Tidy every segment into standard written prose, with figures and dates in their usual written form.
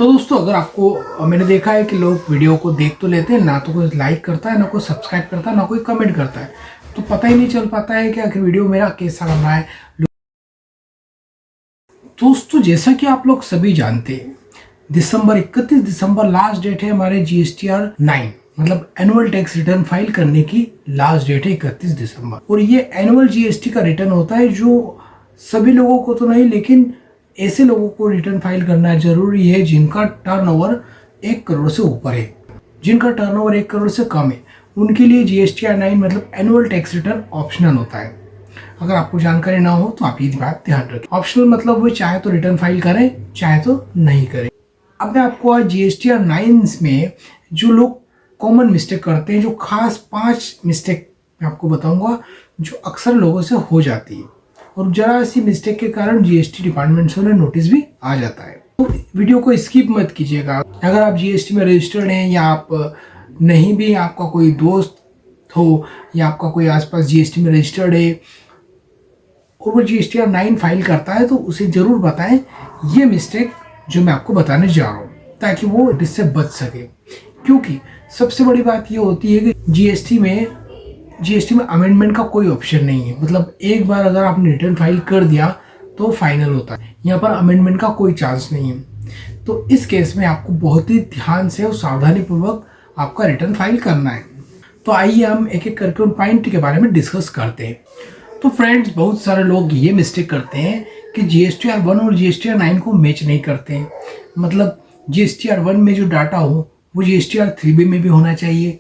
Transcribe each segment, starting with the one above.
तो दोस्तों, अगर आपको मैंने देखा है कि लोग वीडियो को देख तो लेते हैं, ना तो कोई लाइक करता है, ना कोई सब्सक्राइब करता है, ना कोई कमेंट करता है, तो पता ही नहीं चल पाता है कि आखिर वीडियो मेरा कैसा बन रहा है। दोस्तों, जैसा कि आप लोग सभी जानते हैं, 31 दिसंबर लास्ट डेट है हमारे GSTR 9 मतलब एनुअल टैक्स रिटर्न फाइल करने की लास्ट डेट है 31 दिसंबर। और ये एनुअल GST का रिटर्न होता है जो सभी लोगों को तो नहीं, लेकिन ऐसे लोगों को रिटर्न फाइल करना जरूरी है जिनका टर्नओवर 1 करोड़ से ऊपर है। जिनका टर्नओवर 1 करोड़ से कम है उनके लिए GSTR 9 मतलब एनुअल टैक्स रिटर्न ऑप्शनल होता है। अगर आपको जानकारी ना हो तो आप ये बात ध्यान रखें। ऑप्शनल मतलब वो चाहे तो रिटर्न फाइल करें, चाहे तो नहीं करें। अब मैं आपको आज GSTR 9 में जो लोग कॉमन मिस्टेक करते हैं, जो खास 5 मिस्टेक मैं आपको बताऊंगा जो अक्सर लोगों से हो जाती है, और जरा सी मिस्टेक के कारण GST डिपार्टमेंट से उन्हें नोटिस भी आ जाता है। तो वीडियो को स्किप मत कीजिएगा। अगर आप GST में रजिस्टर्ड हैं या आप नहीं भी, आपका कोई दोस्त हो या आपका कोई आसपास GST में रजिस्टर्ड है और वो GSTR 9 फाइल करता है, तो उसे जरूर बताएं ये मिस्टेक जो मैं आपको बताने जा रहा हूँ, ताकि वो इससे बच सके। क्योंकि सबसे बड़ी बात ये होती है कि GST में अमेंडमेंट का कोई ऑप्शन नहीं है। मतलब एक बार अगर आपने रिटर्न फाइल कर दिया तो फाइनल होता है, यहाँ पर अमेंडमेंट का कोई चांस नहीं है। तो इस केस में आपको बहुत ही ध्यान से और सावधानी पूर्वक आपका रिटर्न फाइल करना है। तो आइए हम एक एक करके उन पॉइंट के बारे में डिस्कस करते हैं। तो फ्रेंड्स, बहुत सारे लोग ये मिस्टेक करते हैं कि GSTR 1 और GSTR 9 को मैच नहीं करते हैं। मतलब GSTR 1 में जो डाटा हो वो GSTR 3B में भी होना चाहिए,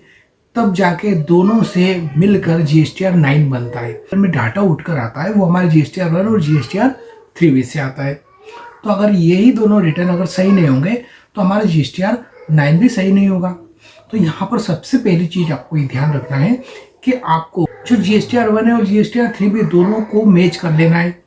तब जाके दोनों से मिलकर GSTR 9 बनता है। में डाटा उठकर आता है वो हमारे GSTR 1 और GSTR 3B से आता है। तो अगर यही दोनों रिटर्न अगर सही नहीं होंगे तो हमारा GSTR 9 भी सही नहीं होगा। तो यहाँ पर सबसे पहली चीज आपको ये ध्यान रखना है कि आपको जो GSTR 1 है और GSTR 3B दोनों को मैच कर लेना है।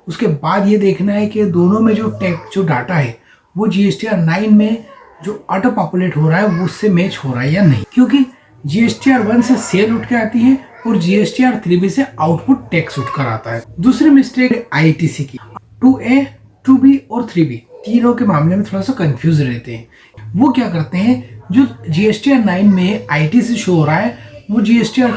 उसके बाद ये देखना है कि दोनों में जो डाटा है वो GSTR 9 में जो ऑटो पॉपुलेट हो रहा है उससे मैच हो रहा है या नहीं। क्योंकि GSTR 1 से सेल उठ के आती है और GSTR 3B से आउटपुट टैक्स उठ कर आता है। दूसरी मिस्टेक ITC की, 2A, 2B और 3B तीनों के मामले में थोड़ा सा कंफ्यूज रहते हैं। वो क्या करते हैं, जो GSTR 9 में ITC शो हो रहा है वो GSTR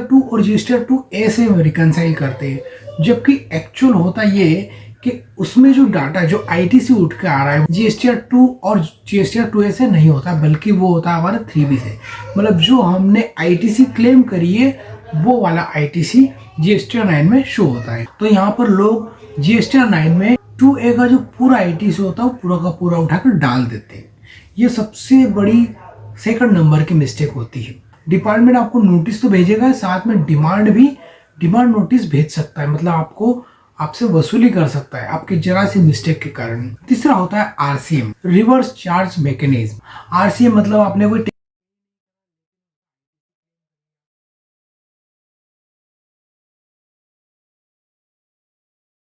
2 और GSTR 2A से रिकनसाइल करते हैं, जबकि एक्चुअल होता ये है कि उसमें जो डाटा जो ITC उठ के आ रहा है GSTR 2 और GSTR 2A से नहीं होता, बल्कि वो होता है हमारा 3B से। मतलब जो हमने ITC क्लेम करी है वो वाला ITC GSTR 9 में शो होता है। तो यहाँ पर लोग GSTR 9 में 2A का जो पूरा ITC होता है वो पूरा का पूरा उठाकर डाल देते हैं। ये सबसे बड़ी सेकंड नंबर की मिस्टेक होती है। डिपार्टमेंट आपको नोटिस तो भेजेगा, साथ में डिमांड नोटिस भेज सकता है। मतलब आपसे वसूली कर सकता है आपकी जरा सी मिस्टेक के कारण। तीसरा होता है RCM, reverse charge mechanism. RCM मतलब आपने कोई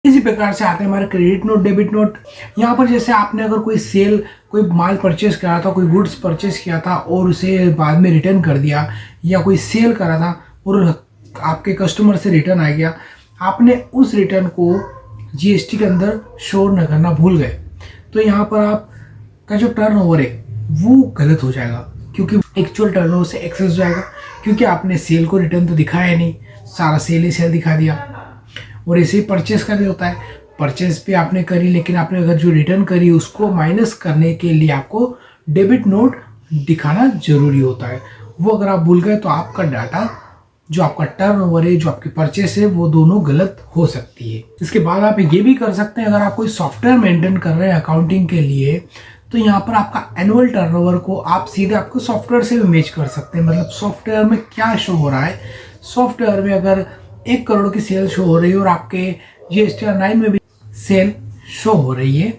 इसी प्रकार से आते हैं हमारे क्रेडिट नोट, डेबिट नोट। यहाँ पर जैसे आपने अगर कोई माल परचेस करा था, कोई गुड्स परचेस किया था और उसे बाद में रिटर्न कर दिया, या कोई सेल करा था और आपके कस्टमर से रिटर्न आ गया, आपने उस रिटर्न को GST के अंदर शो न करना भूल गए, तो यहाँ पर आपका जो टर्नओवर है वो गलत हो जाएगा। क्योंकि एक्चुअल टर्नओवर से एक्सेस जाएगा, क्योंकि आपने सेल को रिटर्न तो दिखाया नहीं, सारा सेल ही सेल दिखा दिया। और ऐसे ही परचेस का भी होता है, परचेस भी आपने करी, लेकिन आपने अगर जो रिटर्न करी उसको माइनस करने के लिए आपको डेबिट नोट दिखाना जरूरी होता है। वो अगर आप भूल गए तो आपका डाटा, जो आपका टर्नओवर है, जो आपकी परचेस है, वो दोनों गलत हो सकती है। इसके बाद आप ये भी कर सकते हैं, अगर आप कोई सॉफ्टवेयर मेंटेन कर रहे हैं अकाउंटिंग के लिए, तो यहाँ पर आपका एनुअल टर्नओवर को आप सीधे आपको सॉफ्टवेयर से भी मैच कर सकते हैं। मतलब सॉफ्टवेयर में क्या शो हो रहा है, सॉफ्टवेयर में अगर 1 करोड़ की सेल शो हो रही है और आपके GSTR 9 में भी सेल शो हो रही है,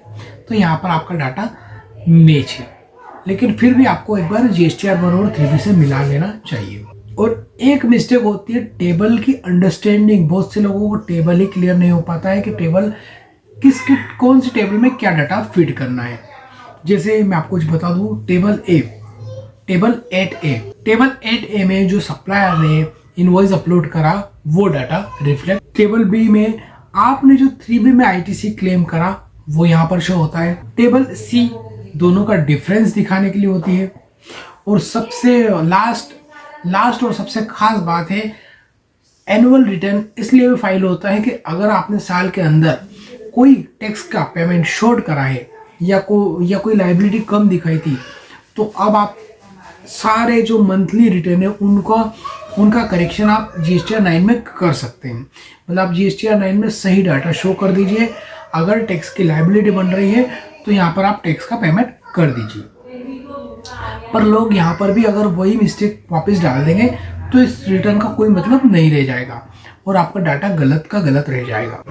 तो यहाँ पर आपका डाटा मैच है। लेकिन फिर भी आपको एक बार GSTR 1 और 3B से मिला लेना चाहिए। और एक मिस्टेक होती है टेबल की अंडरस्टैंडिंग। बहुत से लोगों को टेबल ही क्लियर नहीं हो पाता है कि टेबल कौन सी टेबल में क्या डाटा फिट करना है। जैसे मैं आपको कुछ बता दूं, टेबल 8A में जो सप्लायर ने इनवॉइस अपलोड करा वो डाटा रिफ्लेक्ट, टेबल B में आपने जो 3B में ITC क्लेम करा वो यहाँ पर शो होता है। टेबल सी दोनों का डिफरेंस दिखाने के लिए होती है। और सबसे लास्ट और सबसे खास बात है, एनुअल रिटर्न इसलिए भी फाइल होता है कि अगर आपने साल के अंदर कोई टैक्स का पेमेंट शॉर्ट करा है या कोई लाइबिलिटी कम दिखाई थी, तो अब आप सारे जो मंथली रिटर्न है उनका करेक्शन आप जीएसटीआर 9 में कर सकते हैं। मतलब आप जीएसटीआर 9 में सही डाटा शो कर दीजिए। अगर टैक्स की लाइबिलिटी बन रही है तो यहाँ पर आप टैक्स का पेमेंट कर दीजिए। पर लोग यहाँ पर भी अगर वही मिस्टेक वापस डाल देंगे तो इस रिटर्न का कोई मतलब नहीं रह जाएगा और आपका डाटा गलत का गलत रह जाएगा।